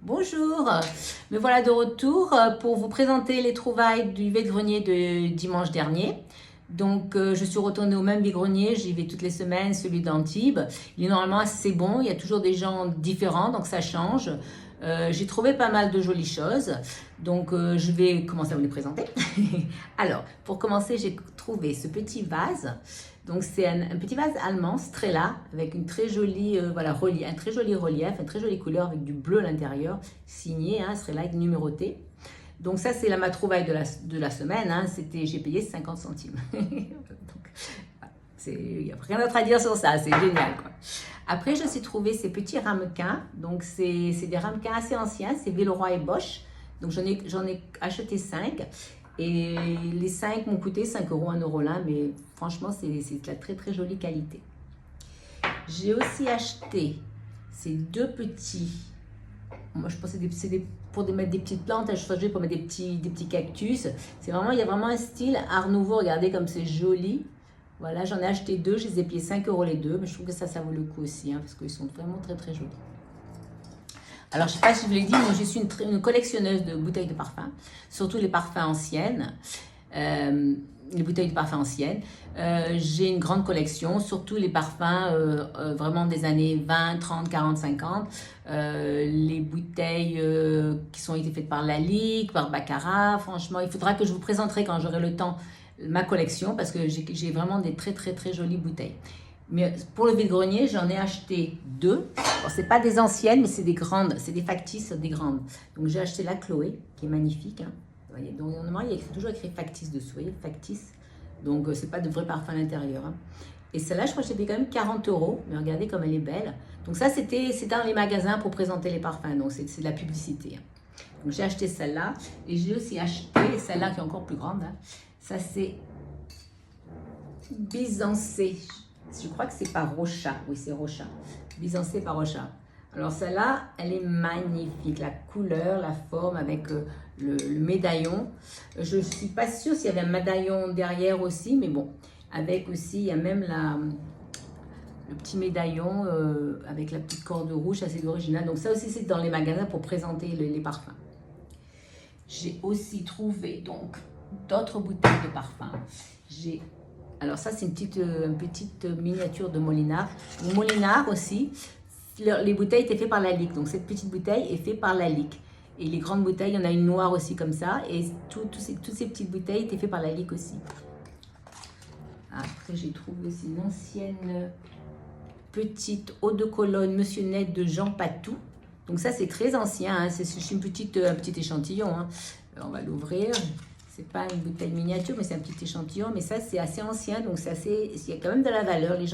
Bonjour, me voilà de retour pour vous présenter les trouvailles du vide-grenier de dimanche dernier. Donc je suis retournée au même vide-grenier, j'y vais toutes les semaines, celui d'Antibes. Il est normalement assez bon, il y a toujours des gens différents, donc ça change. J'ai trouvé pas mal de jolies choses, donc je vais commencer à vous les présenter. Alors, pour commencer, j'ai trouvé ce petit vase. Donc c'est un petit vase allemand, Strela, avec une très jolie, un très joli relief, une très jolie couleur avec du bleu à l'intérieur, signé, Strela numéroté. Donc ça c'est ma trouvaille de la semaine, j'ai payé 50 centimes. Il n'y a rien d'autre à dire sur ça, c'est génial quoi. Après, je suis trouvé ces petits ramequins. Donc, c'est des ramequins assez anciens. C'est Villeroy et Bosch. Donc, j'en ai acheté 5. Et les 5 m'ont coûté 5 euros, 1 euro l'un. Mais franchement, c'est de la très, très jolie qualité. J'ai aussi acheté ces deux petits. Moi, je pensais que c'est pour mettre des petites plantes. Je choisis pour mettre des petits cactus. Il y a vraiment un style Art Nouveau. Regardez comme c'est joli. Voilà, j'en ai acheté 2, je les ai payés 5 euros les deux, mais je trouve que ça vaut le coup aussi, parce qu'ils sont vraiment très très jolis. Alors, je ne sais pas si je vous l'ai dit, moi je suis une collectionneuse de bouteilles de parfum, surtout les parfums anciennes, les bouteilles de parfum anciennes. J'ai une grande collection, surtout les parfums vraiment des années 20, 30, 40, 50. Les bouteilles qui ont été faites par Lalique, par Baccarat, franchement, il faudra que je vous présenterai quand j'aurai le temps ma collection parce que j'ai vraiment des très très très jolies bouteilles. Mais pour le vide-grenier, j'en ai acheté 2. Bon, c'est pas des anciennes, mais c'est des grandes, c'est des factices, des grandes. Donc j'ai acheté la Chloé, qui est magnifique. Vous voyez, donc normalement il y a toujours écrit factice dessous, vous voyez, factice. Donc c'est pas de vrai parfum à l'intérieur. Et celle-là, je crois que j'ai payé quand même 40 euros. Mais regardez comme elle est belle. Donc ça, c'était dans les magasins pour présenter les parfums. Donc c'est de la publicité. Donc j'ai acheté celle-là. Et j'ai aussi acheté celle-là qui est encore plus grande. Ça, c'est Bizancé. Je crois que c'est par Rocha. Oui, c'est Rocha. Bizancé par Rocha. Alors, celle-là, elle est magnifique. La couleur, la forme avec le médaillon. Je ne suis pas sûre s'il y avait un médaillon derrière aussi, mais bon. Avec aussi, il y a même le petit médaillon avec la petite corde rouge, assez original. Donc, ça aussi, c'est dans les magasins pour présenter les parfums. J'ai aussi trouvé, donc, d'autres bouteilles de parfum. Alors ça c'est une petite miniature de Molinard. Molinard aussi, les bouteilles étaient faites par Lalique. Donc cette petite bouteille est faite par Lalique. Et les grandes bouteilles, il y en a une noire aussi comme ça. Et toutes ces petites bouteilles étaient faites par Lalique aussi. Après j'ai trouvé aussi une ancienne petite eau de Cologne Monsieur Net de Jean Patou. Donc ça c'est très ancien, c'est un petit échantillon. Alors, on va l'ouvrir. C'est pas une bouteille miniature, mais c'est un petit échantillon. Mais ça, c'est assez ancien, donc il y a quand même de la valeur. Il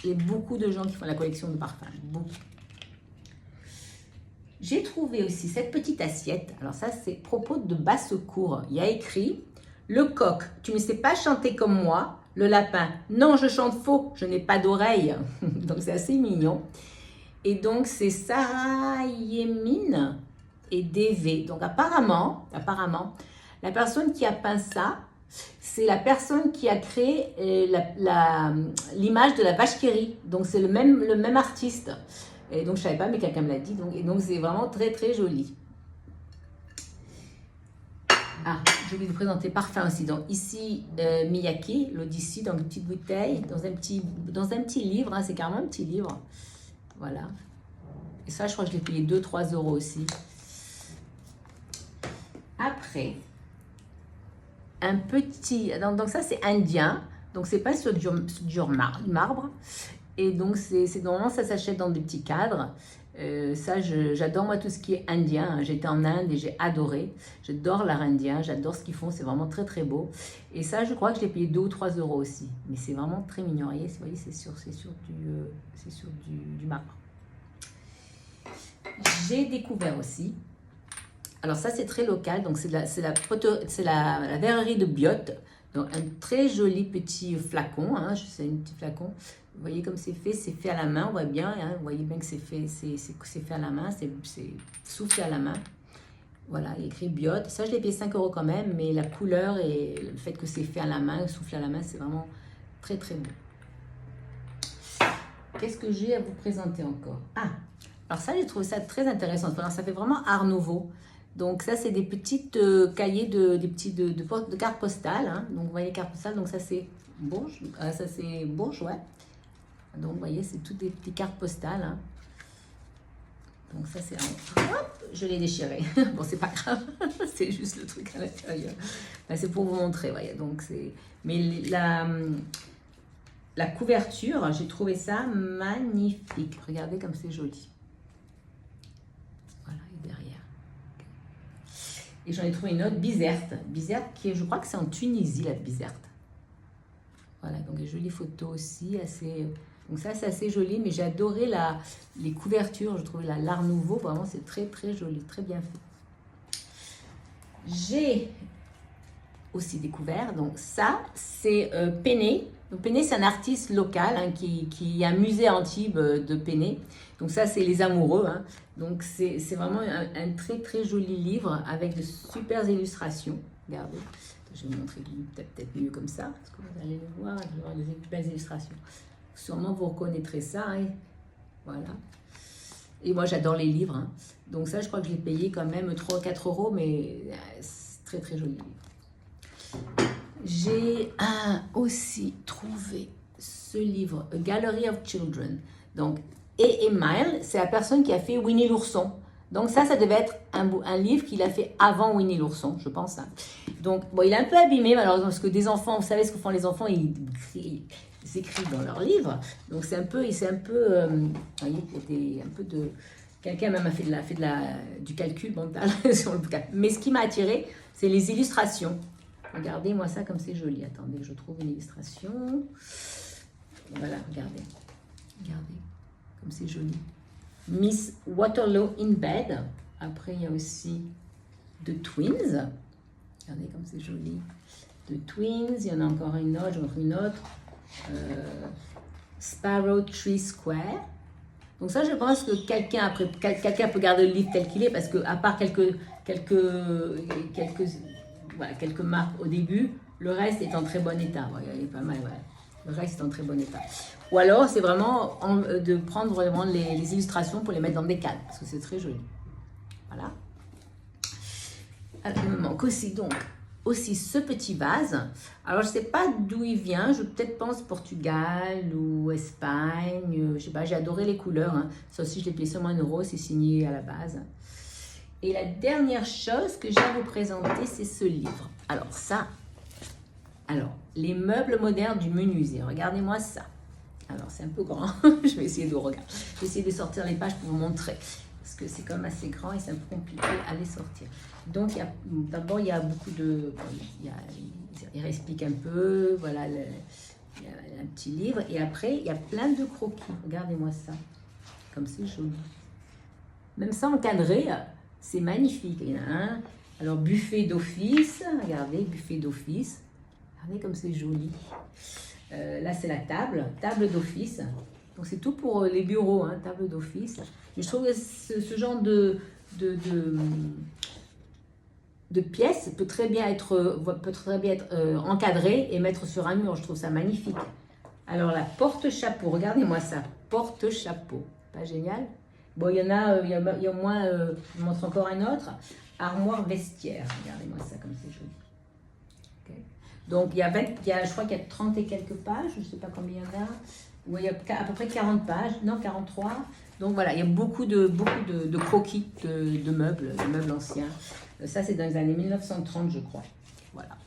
y a beaucoup de gens qui font la collection de parfums. Beaucoup. J'ai trouvé aussi cette petite assiette. Alors ça, c'est propos de basse-cour. Il y a écrit « Le coq, tu ne sais pas chanter comme moi. Le lapin, non, je chante faux, je n'ai pas d'oreille. » Donc, c'est assez mignon. Et donc, c'est Sarah Yémine et DV. Donc, apparemment, la personne qui a peint ça, c'est la personne qui a créé l'image de la vache qui rit. Donc, c'est le même artiste. Et donc, je ne savais pas, mais quelqu'un me l'a dit. Donc, c'est vraiment très, très joli. Je vais vous présenter parfum aussi. Donc, ici, Miyake, l'Odyssée, dans une petite bouteille, dans un petit livre. C'est carrément un petit livre. Voilà. Et ça, je crois que je l'ai payé 2-3 euros aussi. Après... un petit, donc ça c'est indien, donc c'est pas sur du marbre, et donc normalement ça s'achète dans des petits cadres. Ça j'adore moi tout ce qui est indien, j'étais en Inde et j'ai adoré, j'adore l'art indien, j'adore ce qu'ils font, c'est vraiment très très beau. Et ça je crois que je l'ai payé 2 ou 3 euros aussi, mais c'est vraiment très mignon, vous voyez c'est sur du marbre. J'ai découvert aussi, alors ça c'est très local, donc c'est la verrerie de Biot, donc un très joli petit flacon, c'est un petit flacon. Vous voyez comme c'est fait à la main, on voit bien, vous voyez bien que c'est fait à la main, c'est soufflé à la main. Voilà, il est écrit Biot. Ça je l'ai payé 5 euros quand même, mais la couleur et le fait que c'est fait à la main, soufflé à la main, c'est vraiment très très beau. Qu'est-ce que j'ai à vous présenter encore? Alors ça, j'ai trouvé ça très intéressant. Voilà, ça fait vraiment Art Nouveau. Donc ça, c'est des petites cahiers de cartes postales. Hein. Donc vous voyez, cartes postales, donc ça c'est Bourges, ouais. Donc vous voyez, c'est toutes des petites cartes postales. Hein. Donc ça c'est hop, je l'ai déchiré. Bon, c'est pas grave, c'est juste le truc à l'intérieur. Ben, c'est pour vous montrer, voyez. Donc c'est, mais la couverture, j'ai trouvé ça magnifique. Regardez comme c'est joli. Voilà, et derrière. Et j'en ai trouvé une autre, Bizerte. Bizerte qui est, je crois que c'est en Tunisie, la Bizerte. Voilà, donc des jolies photos aussi, assez... Donc ça, c'est assez joli, mais j'ai adoré les couvertures. Je trouvais l'art nouveau, vraiment, c'est très, très joli, très bien fait. J'ai aussi découvert, donc ça, c'est Péné. Donc Péné, c'est un artiste local hein, qui a un musée à Antibes de Péné. Donc ça, c'est les amoureux. Hein. Donc c'est vraiment un très, très joli livre avec de super illustrations. Regardez. Je vais vous montrer peut-être mieux comme ça, parce que vous allez le voir, il va y avoir des belles illustrations. Sûrement vous reconnaîtrez ça, hein. Voilà. Et moi j'adore les livres, hein. Donc ça je crois que je l'ai payé quand même 3 ou 4 euros, mais c'est très très joli. J'ai aussi trouvé ce livre, A Gallery of Children. Donc, et Emile, c'est la personne qui a fait Winnie l'ourson. Donc ça devait être un livre qu'il a fait avant Winnie l'ourson, je pense. Hein. Donc, bon, il est un peu abîmé, malheureusement, parce que des enfants, vous savez ce que font les enfants, ils écrivent dans leurs livres. Donc, vous voyez, il y a un peu de... Quelqu'un même a fait du calcul mental sur le bouquin. Mais ce qui m'a attiré, c'est les illustrations. Regardez, moi, ça, comme c'est joli. Attendez que je trouve une illustration. Voilà, regardez. Regardez, comme c'est joli. Miss Waterloo in Bed. Après, il y a aussi The Twins. Regardez comme c'est joli. The Twins. Il y en a encore une autre. J'en ai une autre. Sparrow Tree Square. Donc ça, je pense que quelqu'un peut garder le livre tel qu'il est, parce que à part quelques marques au début, le reste est en très bon état. Ouais, il est pas mal. Ouais. Le reste est en très bon état. Ou alors, c'est vraiment de prendre vraiment les illustrations pour les mettre dans des cadres, parce que c'est très joli. Voilà. Alors, il me manque aussi ce petit vase. Alors, je ne sais pas d'où il vient. Je peut-être pense Portugal ou Espagne. Je sais pas, j'ai adoré les couleurs. Hein. Ça aussi, je l'ai payé seulement 1 euro. C'est signé à la base. Et la dernière chose que j'ai à vous présenter, c'est ce livre. Alors, les meubles modernes du menuisier. Regardez-moi ça. Alors, c'est un peu grand. Je vais essayer de regarder. Je vais essayer de sortir les pages pour vous montrer. Parce que c'est quand même assez grand et c'est un peu compliqué à les sortir. Donc, d'abord, il y a beaucoup de... il explique un peu, voilà, il y a un petit livre. Et après, il y a plein de croquis. Regardez-moi ça. Comme c'est joli. Même ça encadré, c'est magnifique. Il y en a un. Alors, buffet d'office. Regardez, buffet d'office. Regardez comme c'est joli. Là, c'est la table d'office. Donc, c'est tout pour les bureaux, hein, table d'office. Je trouve que ce genre de pièce peut très bien être encadré et mettre sur un mur. Je trouve ça magnifique. Alors, la porte-chapeau. Regardez-moi ça. Porte-chapeau. Pas génial? Bon, il y a au moins, je vous montre encore un autre. Armoire vestiaire. Regardez-moi ça, comme c'est joli. Okay. Donc, je crois qu'il y a 30 et quelques pages. Je ne sais pas combien il y en a. Oui, il y a à peu près 40 pages. Non, 43. Donc, voilà, il y a beaucoup de croquis de meubles anciens. Ça, c'est dans les années 1930, je crois. Voilà.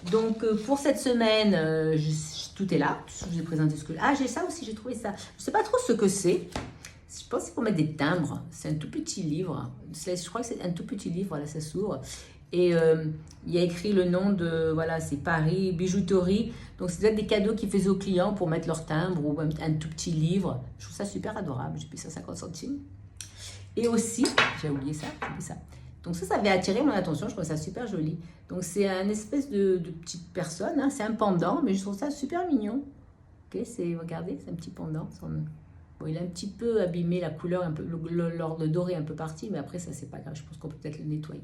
Donc, pour cette semaine, tout est là. Je vous ai présenté ce que... Ah, j'ai ça aussi, j'ai trouvé ça. Je ne sais pas trop ce que c'est. Je pense que c'est pour mettre des timbres. C'est un tout petit livre. Je crois que c'est un tout petit livre. Voilà, ça s'ouvre. Et il y a écrit le nom de... Voilà, c'est Paris Bijouterie. Donc, c'est peut-être des cadeaux qu'ils faisaient aux clients pour mettre leur timbre ou un tout petit livre. Je trouve ça super adorable. J'ai payé ça 50 centimes. Et aussi, j'ai oublié ça. Donc, ça avait attiré mon attention. Je trouve ça super joli. Donc, c'est un espèce de petite personne. Hein. C'est un pendant, mais je trouve ça super mignon. Ok, regardez, c'est un petit pendant. Bon, il a un petit peu abîmé la couleur, un peu, l'ordre doré un peu parti, mais après, ça, c'est pas grave. Je pense qu'on peut peut-être le nettoyer.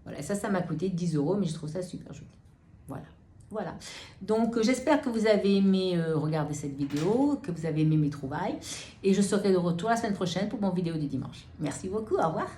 Voilà, ça m'a coûté 10 euros, mais je trouve ça super joli. Voilà. Voilà. Donc, j'espère que vous avez aimé regarder cette vidéo, que vous avez aimé mes trouvailles. Et je serai de retour la semaine prochaine pour mon vidéo du dimanche. Merci beaucoup. Au revoir.